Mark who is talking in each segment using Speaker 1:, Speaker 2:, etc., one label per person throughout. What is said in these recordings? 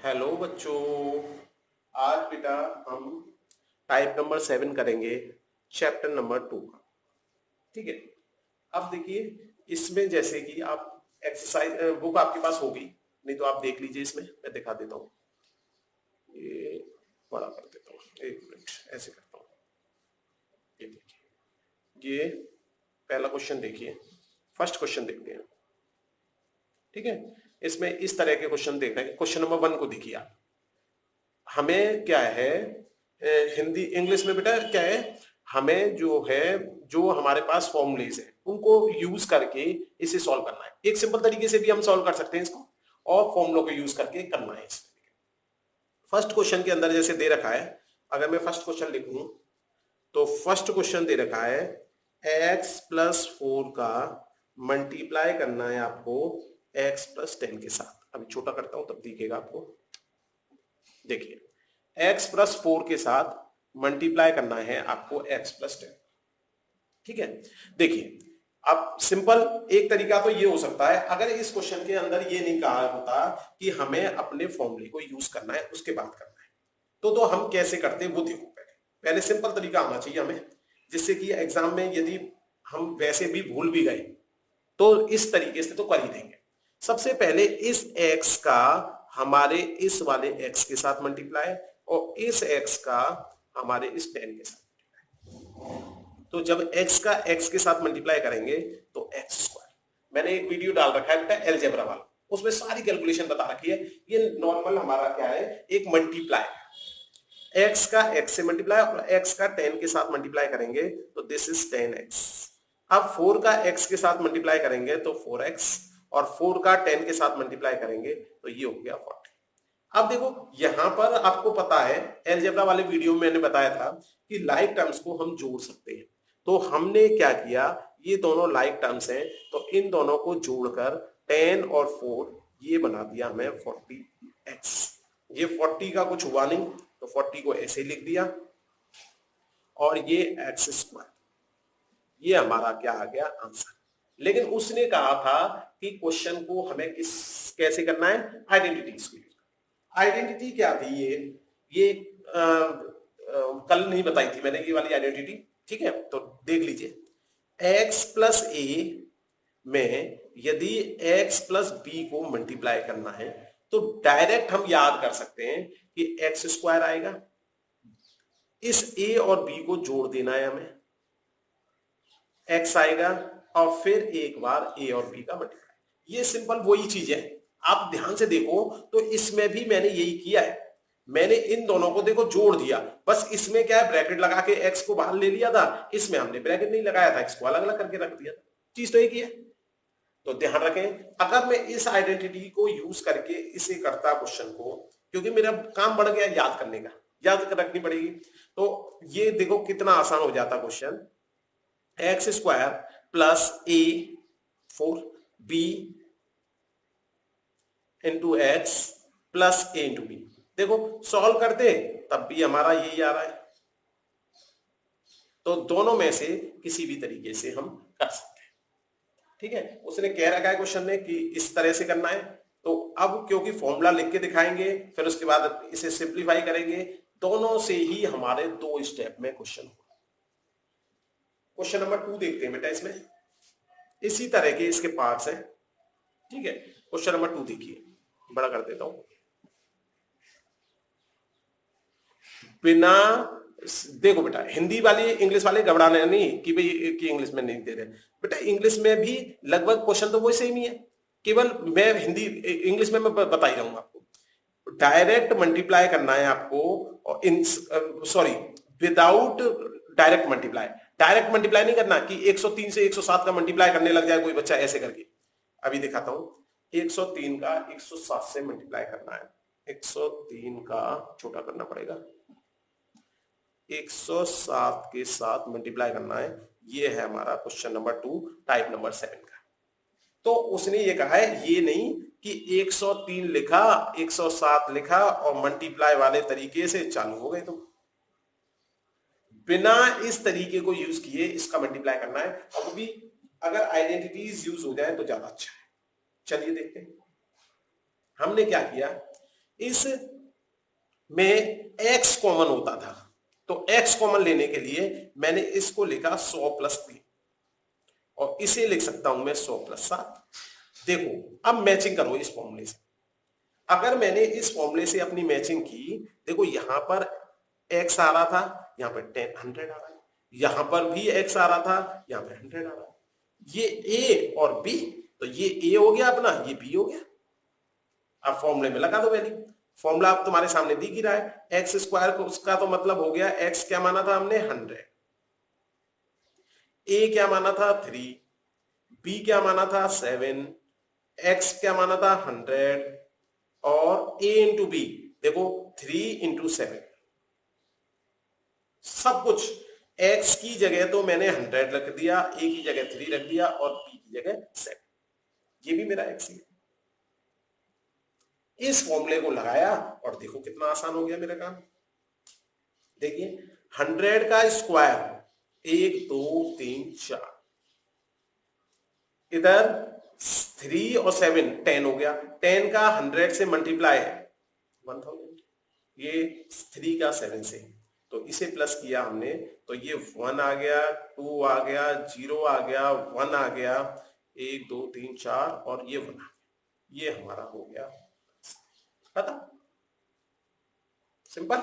Speaker 1: Hello बच्चों। आज बेटा हम टाइप नंबर 7 करेंगे, चैप्टर नंबर 2 का। ठीक है। अब देखिए, इसमें जैसे कि आप एक्सरसाइज बुक आपके पास होगी, नहीं तो आप देख लीजिए। इसमें मैं दिखा देता हूँ, ये बड़ा कर देता हूँ, एक मिनट ऐसे करता हूँ। ये देखिए, ये पहला क्वेश्चन देखिए, फर्स्ट क्वेश्चन देखते हैं। ठीक है। इसमें इस तरह के क्वेश्चन देख रहे हैं। क्वेश्चन नंबर 1 को देखिए आप। हमें क्या है, हिंदी इंग्लिश में बेटा क्या है, हमें जो है, जो हमारे पास फॉर्मूलेज है उनको यूज करके इसे सॉल्व करना है। एक सिंपल तरीके से भी हम सॉल्व कर सकते हैं इसको, और फॉर्मूलों को यूज करके करना है इसमें। फर्स्ट क्वेश्चन के अंदर जैसे दे रखा है, अगर मैं फर्स्ट क्वेश्चन लिखूं तो फर्स्ट क्वेश्चन दे रखा है x+4 का मल्टीप्लाई करना है आपको x+10 के साथ। अभी छोटा करता हूं तब दिखेगा आपको। देखिए, x+4 के साथ मल्टीप्लाई करना है आपको x+10। ठीक है। देखिए, अब सिंपल एक तरीका तो ये हो सकता है, अगर इस क्वेश्चन के अंदर ये नहीं कहा होता कि हमें अपने फॉर्मूले को यूज करना है उसके बाद करना है, तो हम कैसे करते हैं वो देखो। पहले पहले सिंपल तरीका आना चाहिए हमें, जिससे कि एग्जाम में यदि हम वैसे भी भूल भी गए तो इस तरीके से तो कर ही देंगे। सबसे पहले इस x का हमारे इस वाले x के साथ मल्टीप्लाई, और इस x का हमारे इस 10 के साथ। तो जब x का x के साथ मल्टीप्लाई करेंगे तो x²। मैंने एक वीडियो डाल रखा है बेटा अलजेब्रा वाला, उसमें सारी कैलकुलेशन बता रखी है। ये नॉर्मल हमारा क्या है, एक मल्टीप्लाई, x का x से मल्टीप्लाई और x का 10 के साथ मल्टीप्लाई करेंगे तो दिस इज 10x। अब 4 का x के साथ मल्टीप्लाई करेंगे तो 4x, और 4 का 10 के साथ मल्टीप्लाई करेंगे तो ये हो गया 40। अब देखो, यहां पर आपको पता है अलजेब्रा वाले वीडियो में मैंने बताया था कि लाइक टर्म्स को हम जोड़ सकते हैं। तो हमने क्या किया, ये दोनों लाइक टर्म्स हैं तो इन दोनों को जोड़कर 10 और 4 ये बना दिया हमें 40x। ये 40 का कुछ हुआ नहीं तो 40 को ऐसे लिख दिया, और ये x², ये हमारा क्या आ गया आंसर। लेकिन उसने कहा था कि क्वेश्चन को हमें किस कैसे करना है, आइडेंटिटीज को। आइडेंटिटी क्या थी, ये कल नहीं बताई थी मैंने ये वाली आइडेंटिटी। ठीक है, तो देख लीजिए। x+a में यदि x+b को मल्टीप्लाई करना है तो डायरेक्ट हम याद कर सकते हैं कि x² आएगा, इस a और b को जोड़ देना है हमें, x आएगा, और फिर एक बार a और b का मल्टीप्लाई। ये सिंपल वही चीज है। आप ध्यान से देखो तो इसमें भी मैंने यही किया है, मैंने इन दोनों को देखो जोड़ दिया। बस इसमें क्या है, ब्रैकेट लगा के x को बाहर ले लिया था, इसमें हमने ब्रैकेट नहीं लगाया था, x को अलग अलग करके रख दिया था। चीज तो एक ही है। तो ध्यान रखें, अगर मैं इस आइडेंटिटी को यूज करके इसे करता क्वेश्चन को, क्योंकि मेरा काम बढ़ गया याद करने का, याद रखनी पड़ेगी, तो ये देखो कितना आसान हो जाता question. x² plus a4 b into x plus a into b. देखो सॉल्व करते तब भी हमारा यही आ रहा है, तो दोनों में से किसी भी तरीके से हम कर सकते हैं। ठीक है, उसने कह रखा है क्वेश्चन में कि इस तरह से करना है, तो अब क्योंकि फॉर्मूला लिख के दिखाएंगे फिर उसके बाद इसे सिंप्लीफाई करेंगे, दोनों से ही हमारे 2 स्टेप में क्वेश्चन होगा। क्वेश्चन नंबर 2 देखते हैं बेटा, इसमें इसी तरह के इसके पार्ट्स हैं। ठीक है, क्वेश्चन नंबर 2 देखिए, बड़ा कर देता हूं। बिना देखो बेटा, हिंदी वाले इंग्लिश वाले घबराने नहीं कि भाई कि इंग्लिश में नहीं दे रहे। बेटा इंग्लिश में भी लगभग क्वेश्चन तो वही सेम ही है, केवल मैं हिंदी इंग्लिश में मैं बता ही रहा हूं आपको। डायरेक्ट मल्टीप्लाई करना है आपको, और इन sorry without direct multiply. Direct multiply नहीं करना कि 103 से 107 का मल्टीप्लाई करने लग जाए कोई बच्चा ऐसे करके। अभी दिखाता हूं, 103 का 107 से मल्टीप्लाई करना है। 103 का छोटा करना पड़ेगा, 107 के साथ मल्टीप्लाई करना है। ये है हमारा क्वेश्चन नंबर 2 टाइप नंबर 7 का। तो उसने ये कहा है, ये नहीं कि 103 लिखा 107 लिखा और मल्टीप्लाई वाले तरीके से चालू हो गए। तो बिना इस तरीके को यूज किए इसका मल्टीप्लाई करना है, और वो भी अगर आइडेंटिटीज यूज हो जाए तो ज्यादा अच्छा है। चलिए देखते हैं हमने क्या किया। इस में x कॉमन होता था, तो x कॉमन लेने के लिए मैंने इसको लिखा 100 प्लस 3 और इसे लिख सकता हूं मैं 100 प्लस 7। देखो अब मैचिंग करो इस फॉर्मूले से। अगर मैंने इस फॉर्मूले से अपनी मैचिंग की, देखो यहां पर x आ रहा था, यहां पर 100 आ रहा है, यहां पर भी x आ रहा था, यहां पर 100 आ रहा है, ये a और b, तो ये a हो गया अपना, ये b हो गया। अब फॉर्मूले में लगा दो वैल्यू। फॉर्मूला आप तुम्हारे सामने दिख ही रहा है, एक्स स्क्वायर को उसका तो मतलब हो गया, x क्या माना था हमने 100, a क्या माना था 3, b क्या माना था 7, x क्या माना था 100 और a इंटू बी देखो 3 इंटू 7, सब कुछ x की जगह तो मैंने 100 रख दिया, a की जगह 3 रख दिया और b की जगह 7, ये भी मेरा x ही है। इस फॉर्मूले को लगाया और देखो कितना आसान हो गया मेरा काम। देखिए 100 का स्क्वायर 1 2 3 4, इधर 3 और 7 10 हो गया, 10 का 100 से मल्टीप्लाई है 1000, ये 3 का 7 से, तो इसे प्लस किया हमने, तो ये 1 आ गया, 2 आ गया, 0 आ गया, 1 आ गया, 1 2 3 4 और ये 1 आ गया, ये हमारा हो गया खत्म, सिंपल।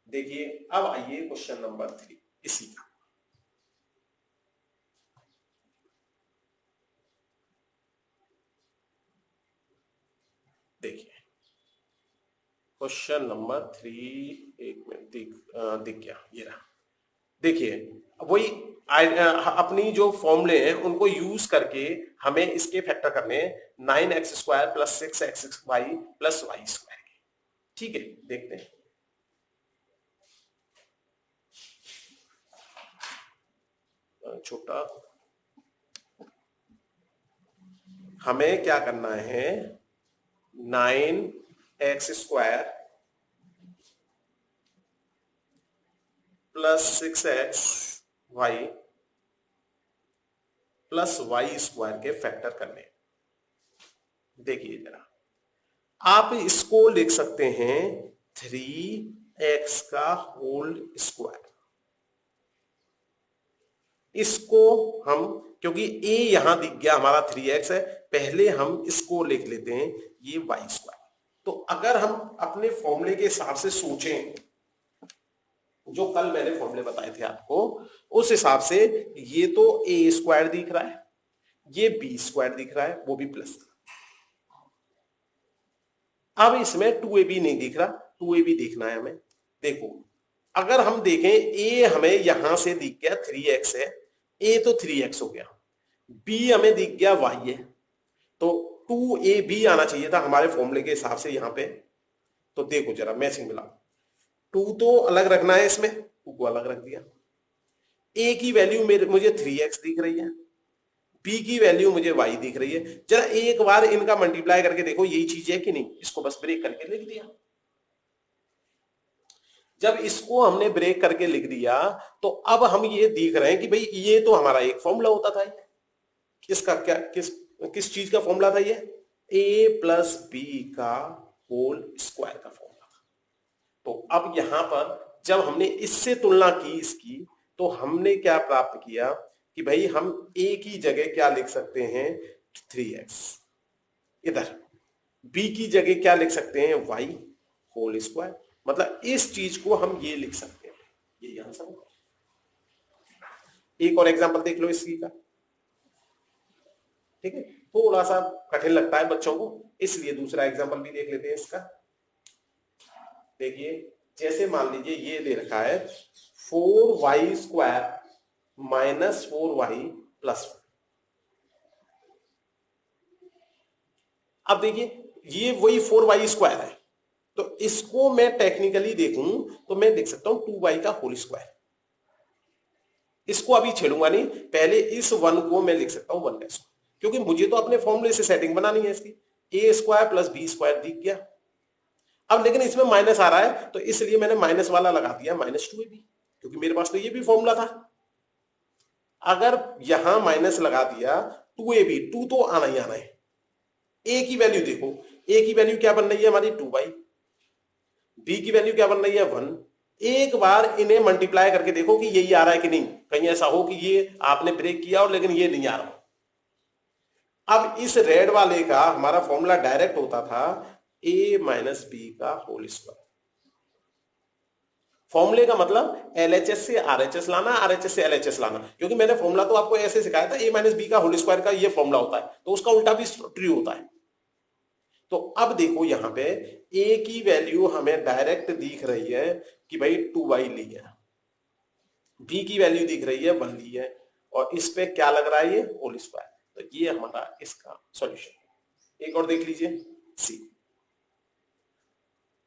Speaker 1: देखिए अब आइए क्वेश्चन नंबर 3 इसी का। देखिए क्वेश्चन नंबर 3, एक मिनट दिख गया, ये रहा। देखिए वही अपनी जो फॉर्मूले हैं उनको यूज करके हमें इसके फैक्टर करने हैं, 9x square plus 6xy plus y square, ठीक है देखते हैं। छोटा हमें क्या करना है, 9x square plus 6xy plus y square के फैक्टर करने। देखिए जरा, आप इसको लिख सकते हैं 3x का होल स्क्वायर, इसको हम, क्योंकि a यहां दिख गया हमारा 3x है, पहले हम इसको लिख लेते हैं ये वाई स्क्वायर। तो अगर हम अपने फॉर्मूले के हिसाब से सोचें, जो कल मैंने फॉर्मूले बताए थे आपको, उस हिसाब से ये तो a स्क्वायर दिख रहा है, ये b स्क्वायर दिख रहा है, वो भी प्लस। अब इसमें 2ab नहीं दिख रहा, 2ab देखना है हमें। देखो अगर हम देखें, a हमें यहां से दिख गया 3x है, a तो 3x हो गया, b हमें दिख गया y है, तो 2ab आना चाहिए था हमारे फॉर्मूले के हिसाब से यहां पे। तो देखो जरा मैचिंग मिला, 2 तो अलग रखना है, इसमें 2 को अलग रख दिया, a की वैल्यू मुझे 3x दिख रही है, b की वैल्यू मुझे y दिख रही है। जरा एक बार इनका मल्टीप्लाई करके देखो यही चीज है कि नहीं, इसको बस ब्रेक करके लिख दिया। जब इसको हमने ब्रेक करके लिख दिया तो अब हम ये देख रहे हैं कि भाई ये तो हमारा एक फॉर्मूला होता था, किसका क्या, किस चीज का फॉर्मूला था, ये a प्लस बी का होल स्क्वायर का फॉर्मूला था। तो अब यहां पर जब हमने इससे तुलना की इसकी, तो हमने क्या प्राप्त किया कि भाई हम a की जगह क्या लिख सकते हैं 3x, इधर b की जगह क्या लिख सकते हैं y होल स्क्वायर, मतलब इस चीज को हम ये लिख सकते हैं, ये आंसर होगा। एक और एग्जांपल देख लो इसी का, ठीक है, थोड़ा सा कठिन लगता है बच्चों को, इसलिए दूसरा एग्जांपल भी देख लेते हैं इसका। देखिए जैसे मान लीजिए ये दे रखा है 4y square minus 4y plus 1। अब देखिए ये वही 4y स्क्वायर है, तो इसको मैं टेक्निकली देखूं तो मैं लिख सकता हूं 2y का होल स्क्वायर। इसको अभी छेड़ूंगा नहीं, पहले इस 1 को मैं लिख सकता हूं 1 क्योंकि मुझे तो अपने फॉर्मूले से सेटिंग बनानी है इसकी। a square plus b square दिख गया, अब लेकिन इसमें माइनस आ रहा है तो इसलिए मैंने माइनस वाला लगा दिया -2ab, क्योंकि मेरे पास तो ये भी फॉर्मूला था। अगर यहां माइनस लगा दिया 2ab, 2 तो आना ही आना है। a की वैल्यू देखो, ए की वैल्यू क्या बन रही है हमारी 2y, बी की वैल्यू क्या बन रही है 1। एक बार इन्हें मल्टीप्लाई करके देखो कि यही आ रहा है कि नहीं, कहीं ऐसा हो कि ये आपने ब्रेक किया और लेकिन ये नहीं आ रहा। अब इस रेड वाले का हमारा फॉर्मूला डायरेक्ट होता था a माइनस बी का होल स्क्वायर। फॉर्मूले का मतलब एलएचएस से आरएचएस लाना, आरएचएस से एलएचएस लाना, क्योंकि मैंने फॉर्मूला तो आपको ऐसे सिखाया था a माइनस बी का होल स्क्वायर का ये फॉर्मूला होता है, तो उसका उल्टा भी ट्रू होता है। तो अब देखो यहां पे a की वैल्यू हमें डायरेक्ट दिख रही है कि भाई 2y ली है, b की वैल्यू दिख रही है 1 ली है, और इस पे क्या लग रहा है ये होल स्क्वायर। तो ये हमारा इसका सॉल्यूशन। एक और देख लीजिए, see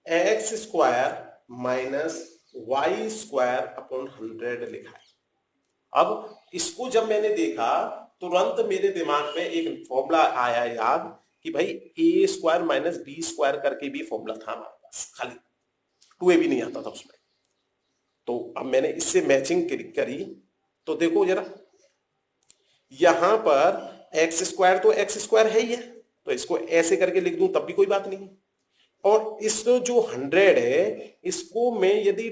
Speaker 1: x square minus y square upon 100 लिखा है। अब इसको जब मैंने देखा तुरंत मेरे दिमाग में एक फॉर्मूला आया याद कि भाई ए स्क्वायर माइनस बी स्क्वायर करके भी फॉर्मूला था हमारे पास, खाली 2a भी नहीं आता था उसमें। तो अब मैंने इससे मैचिंग करी, तो देखो जरा यहां पर एक्स स्क्वायर तो एक्स स्क्वायर है ही है, तो इसको ऐसे करके लिख दूं तब भी कोई बात नहीं। और इस जो 100 है इसको मैं यदि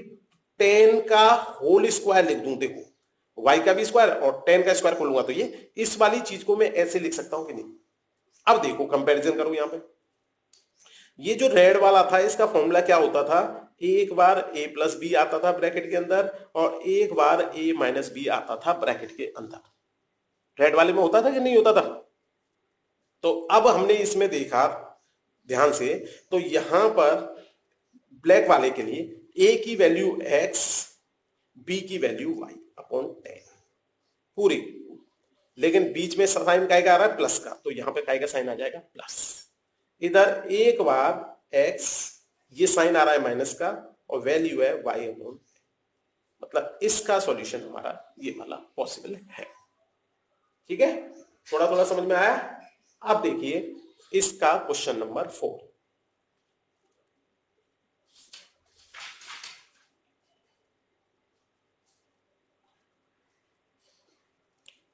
Speaker 1: 10 का होल स्क्वायर लिख दूं, देखो y का भी स्क्वायर और 10 का स्क्वायर खोलूंगा तो ये इस वाली चीज को मैं ऐसे लिख सकता हूं कि नहीं। अब देखो कंपैरिजन करो यहां पे, ये जो रेड वाला था इसका फॉर्मूला क्या होता था, एक बार a प्लस बी आता था ब्रैकेट के अंदर और एक बार a माइनस बी आता था ब्रैकेट के अंदर। रेड वाले में होता था कि नहीं होता था। तो अब हमने इसमें देखा ध्यान से, तो यहां पर ब्लैक वाले के लिए a की वैल्यू x, b की वैल्यू y अपॉन 10 पूरी, लेकिन बीच में साइन काय का आ रहा है प्लस का, तो यहां पे काय का साइन आ जाएगा प्लस। इधर एक बार x, ये साइन आ रहा है माइनस का और वैल्यू है y अपॉन, मतलब इसका सॉल्यूशन हमारा ये वाला पॉसिबल है। ठीक है, थोड़ा थोड़ा समझ में आया। अब देखिए इसका क्वेश्चन नंबर 4।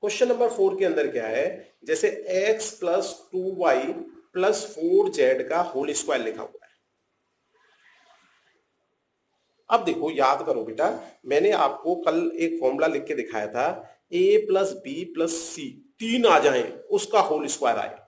Speaker 1: क्वेश्चन नंबर 4 के अंदर क्या है, जैसे x plus 2y plus 4z का होल स्क्वायर लिखा हुआ है। अब देखो याद करो बेटा, मैंने आपको कल एक फॉर्मूला लिख के दिखाया था, a प्लस बी प्लस सी 3 आ जाए उसका होल स्क्वायर आए।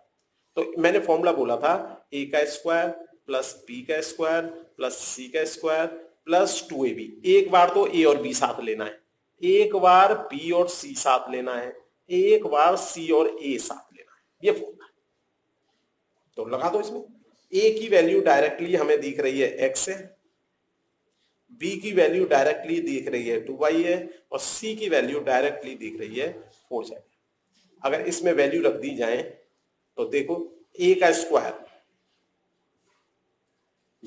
Speaker 1: तो मैंने फॉर्मूला बोला था a का स्क्वायर प्लस b का स्क्वायर प्लस c का स्क्वायर प्लस 2ab। एक बार तो a और b साथ लेना है, एक बार b और c साथ लेना है, एक बार c और a साथ लेना है, ये फॉर्मूला। तो लगा दो इसमें, a की वैल्यू डायरेक्टली हमें दिख रही है x है, b की वैल्यू डायरेक्टली दिख रही है 2y है, और c की वैल्यू डायरेक्टली दिख रही है 4z। अगर इसमें वैल्यू रख दी जाए तो देखो a का स्क्वायर,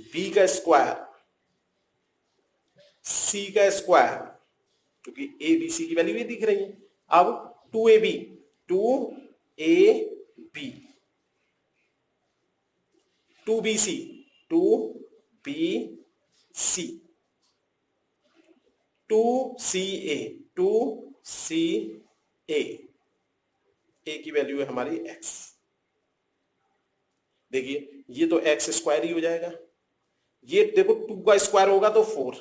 Speaker 1: b का स्क्वायर, c का स्क्वायर, क्योंकि a b c की वैल्यू ये दिख रही है। अब 2ab 2ab 2bc 2bc 2ca 2ca, a की वैल्यू है हमारी x। देखिए ये तो एक्स स्क्वायर ही हो जाएगा, ये देखो 2 का स्क्वायर होगा तो 4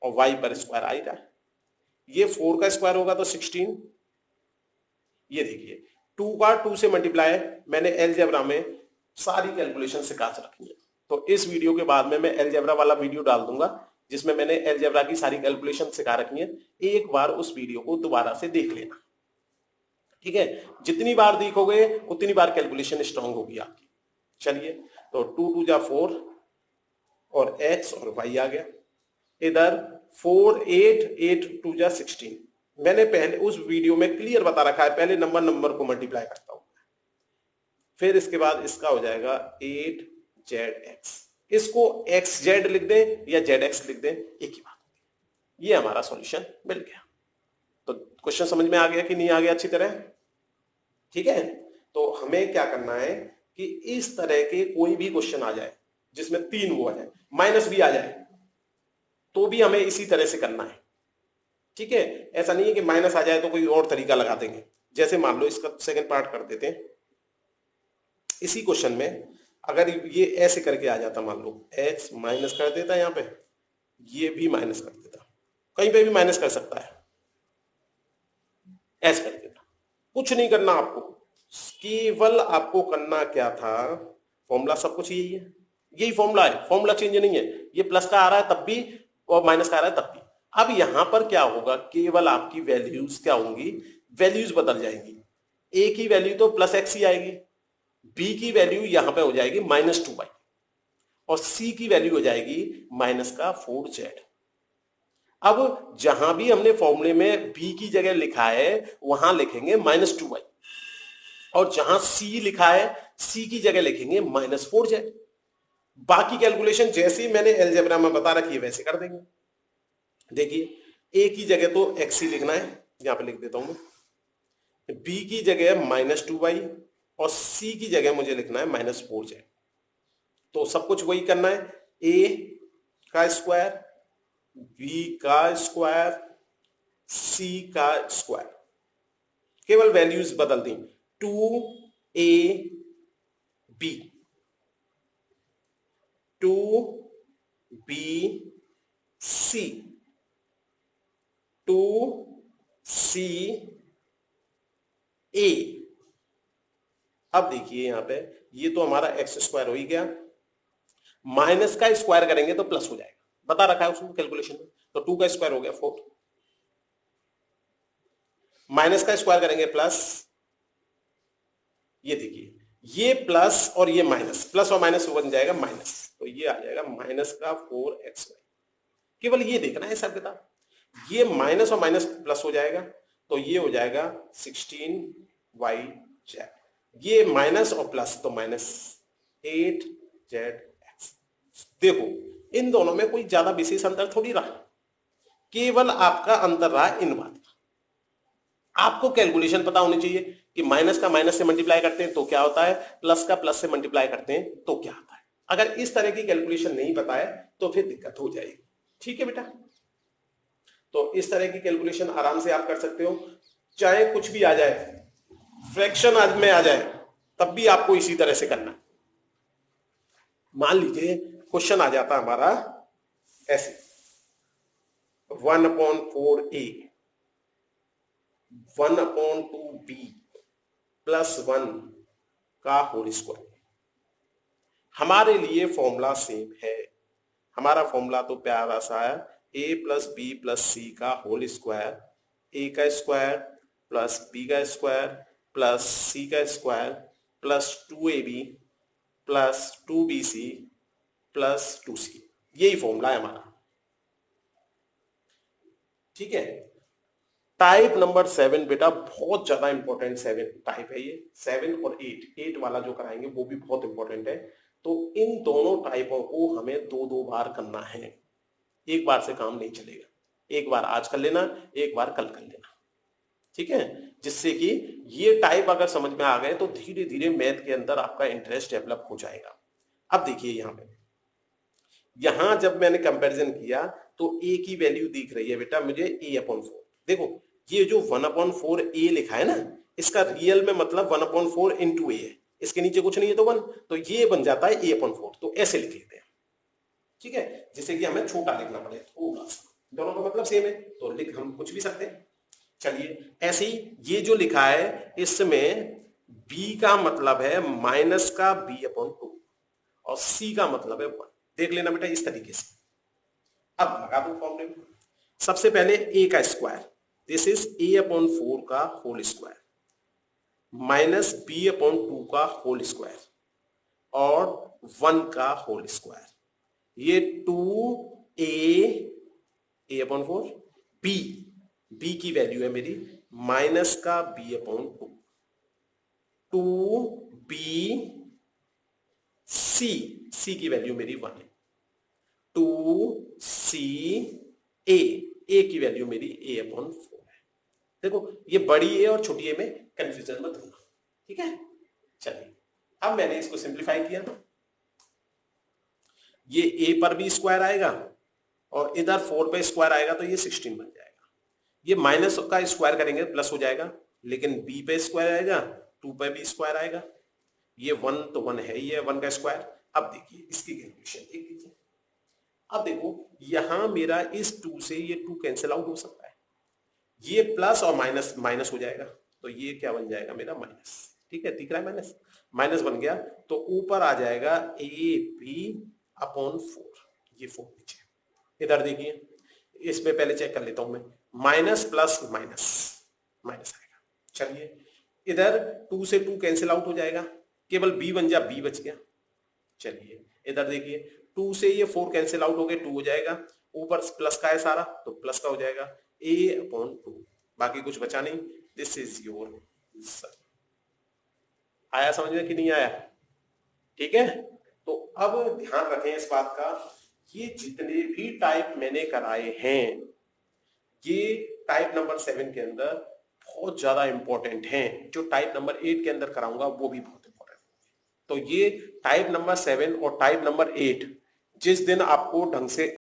Speaker 1: और y पर स्क्वायर आ ही रहा है, ये 4 का स्क्वायर होगा तो 16। ये देखिए 2 का 2 से मल्टीप्लाई मैंने अलजेब्रा में सारी कैलकुलेशन सिखा रखी है, तो इस वीडियो के बाद में मैं अलजेब्रा वाला वीडियो डाल दूंगा जिसमें मैंने अलजेब्रा की सारी कैलकुलेशन सिखा रखी है। एक बार उस वीडियो को दोबारा से देख लेना, ठीक है। जितनी बार देखोगे उतनी बार कैलकुलेशन स्ट्रांग होगी आपकी। चलिए, तो 2 2 जा 4 और x और y आ गया, इधर 4 8 8 2 जा 16। मैंने पहले उस वीडियो में क्लियर बता रखा है, पहले नंबर को मल्टीप्लाई करता हूं, फिर इसके बाद इसका हो जाएगा 8zx। इसको xz लिख दें या zx लिख दें, एक ही बात होगी। ये हमारा सॉल्यूशन मिल गया। तो क्वेश्चन समझ में आ गया कि नहीं आ गया अच्छी तरह? ठीक है, तो हमें क्या करना है कि इस तरह के कोई भी क्वेश्चन आ जाए जिसमें 3 वो आ जाए, माइनस भी आ जाए, तो भी हमें इसी तरह से करना है। ठीक है, ऐसा नहीं है कि माइनस आ जाए तो कोई और तरीका लगा देंगे। जैसे मान लो इसका सेकंड पार्ट कर देते हैं। इसी क्वेश्चन में अगर ये ऐसे करके आ जाता, मान लो x माइनस कर देता यहाँ पे, ये भी माइनस कर देता, कहीं पे भी माइनस कर सकता है, ऐसे कर देता। कुछ नहीं करना आपको, केवल आपको करना क्या था, फॉर्मूला सब कुछ यही है, यही फॉर्मूला है, फॉर्मूला चेंज नहीं है। ये प्लस का आ रहा है तब भी और माइनस का आ रहा है तब भी। अब यहां पर क्या होगा, केवल आपकी वैल्यूज क्या होंगी, वैल्यूज बदल जाएंगी। ए की वैल्यू तो प्लस एक्स ही आएगी, बी की वैल्यू यहां पे हो जाएगी -2y, और सी की वैल्यू हो जाएगी -4z। अब जहां भी हमने फॉर्मूले में बी की जगह लिखा है वहां लिखेंगे -2y, और जहां सी लिखा है सी की जगह लिखेंगे -4z। बाकी कैलकुलेशन जैसे ही मैंने एलजेब्रा में बता रखी है वैसे कर देंगे। देखिए, ए की जगह तो एक्स ही लिखना है, यहां पे लिख देता हूं मैं, बी की जगह -2y, और सी की जगह मुझे लिखना है -4z। तो सब कुछ वही करना है, ए का स्क्वायर, बी का स्क्वायर, सी का स्क्वायर, केवल वैल्यूज बदल दी, 2ab 2bc 2ca। अब देखिए यहां पे ये तो हमारा एक्स स्क्वायर हो ही गया, माइनस का स्क्वायर करेंगे तो प्लस हो जाएगा, बता रखा है उसमें कैलकुलेशन में। तो 2 का स्क्वायर हो गया 4, माइनस का स्क्वायर करेंगे प्लस, ये देखिए ये प्लस और ये माइनस, प्लस और माइनस बन जाएगा माइनस, तो ये आ जाएगा माइनस का 4xy। केवल ये देखना है सब किताब, ये माइनस और माइनस प्लस हो जाएगा, तो ये हो जाएगा 16yz, ये माइनस और प्लस तो -8zx। देखो इन दोनों में कोई ज्यादा विशेष अंतर थोड़ी रहा, केवल आपका अंतर रहा इन बात का। आपको कैलकुलेशन पता होनी चाहिए कि माइनस का माइनस से मल्टीप्लाई करते हैं तो क्या होता है, प्लस का प्लस से मल्टीप्लाई करते हैं तो क्या आता है। अगर इस तरह की कैलकुलेशन नहीं पता है तो फिर दिक्कत हो जाएगी। ठीक है बेटा, तो इस तरह की कैलकुलेशन आराम से आप कर सकते हो, चाहे कुछ भी आ जाए, फ्रैक्शन आज में आ जाए तब भी आपको इसी तरह से करना। मान लीजिए क्वेश्चन आ जाता हमारा ऐसे 1/4a 1/2b +1 का होल स्क्वायर। हमारे लिए फॉर्मूला सेम है, हमारा फॉर्मूला तो प्यारा सा है, a + b + c का होल स्क्वायर, a का स्क्वायर प्लस b का स्क्वायर प्लस c का square plus 2ab plus 2bc plus 2c। यही फॉर्मूला है हमारा। ठीक है, टाइप नंबर 7 बेटा बहुत ज्यादा इंपॉर्टेंट 7 टाइप है ये, 7 और 8 वाला जो कराएंगे वो भी बहुत इंपॉर्टेंट है। तो इन दोनों टाइपों को हमें 2-2 बार करना है, एक बार से काम नहीं चलेगा। एक बार आज कर लेना, एक बार कल कर लेना, ठीक है, जिससे कि ये टाइप अगर समझ में आ गए तो धीरे धीरे मैथ के अंदर आपका इंटरेस्ट डेवलप हो जाएगा। अब देखिए यहां जब मैंने कंपैरिजन किया तो a की वैल्यू दिख रही है बेटा मुझे a/4। देखो ये जो 1/4a लिखा है ना, इसका रियल में मतलब 1/4 इंटू a है, इसके नीचे कुछ नहीं है तो 1, तो ये बन जाता है a/4। तो ऐसे लिख लेते हैं, ठीक है, जिससे कि हमें छोटा लिखना पड़े थोड़ा सा, दोनों का मतलब सेम है तो लिख हम कुछ भी सकते हैं। चलिए ऐसे ही ये जो लिखा है इसमें b का मतलब है माइनस का b/2 और c का मतलब है 1। देख लेना बेटा इस तरीके से। अब लगा दो फॉर्मूले में, सबसे पहले a का स्क्वायर, दिस इज a/4 का होल स्क्वायर माइनस b/2 का होल स्क्वायर और 1 का होल स्क्वायर। ये 2a/4 b की वैल्यू है मेरी माइनस का b/2, 2bc की वैल्यू मेरी 1 है, 2ca की वैल्यू मेरी a/4 है। देखो ये बड़ी ए और छोटी ए में कंफ्यूजन मत होना, ठीक है। चलिए अब मैंने इसको सिंप्लीफाई किया, ये a पर भी स्क्वायर आएगा और इधर 4 पे स्क्वायर आएगा तो ये 16 बन जाएगा। ये माइनस का स्क्वायर करेंगे प्लस हो जाएगा, लेकिन b पे स्क्वायर आएगा 2 पे भी स्क्वायर आएगा, ये 1 तो 1 है, ये 1 का स्क्वायर। अब देखिए इसकी कैलकुलेशन देख लीजिए। अब देखो यहां मेरा इस 2 से ये 2 कैंसिल आउट हो सकता है, ये प्लस और माइनस माइनस हो जाएगा, तो ये क्या बन जाएगा मेरा माइनस। ठीक है, दिख रहा है माइनस, माइनस बन गया तो ऊपर आ जाएगा ए बी अपॉन 4, ये 4 नीचे। इधर देखिए, इसमें पहले चेक कर लेता हूं मैं, माइनस प्लस माइनस माइनस आएगा। चलिए इधर 2 से 2 कैंसिल आउट हो जाएगा, केवल बी बन जा, बी बच गया। चलिए इधर देखिए 2 से ये 4 कैंसिल आउट हो गए, 2 हो जाएगा, ऊपर प्लस का है सारा तो प्लस का हो जाएगा a अपॉन 2, बाकी कुछ बचा नहीं। This is your answer. आया समझ में कि नहीं आया? ठीक है, तो अब ध्यान रखें इस बात का, ये जितने भी टाइप मैंने कराए हैं ये टाइप नंबर 7 के अंदर बहुत ज्यादा इंपॉर्टेंट हैं, जो टाइप नंबर 8 के अंदर कराऊंगा वो भी बहुत इंपॉर्टेंट। तो ये टाइप नंबर 7 और टाइप नंबर 8 जिस दिन आपको ढंग से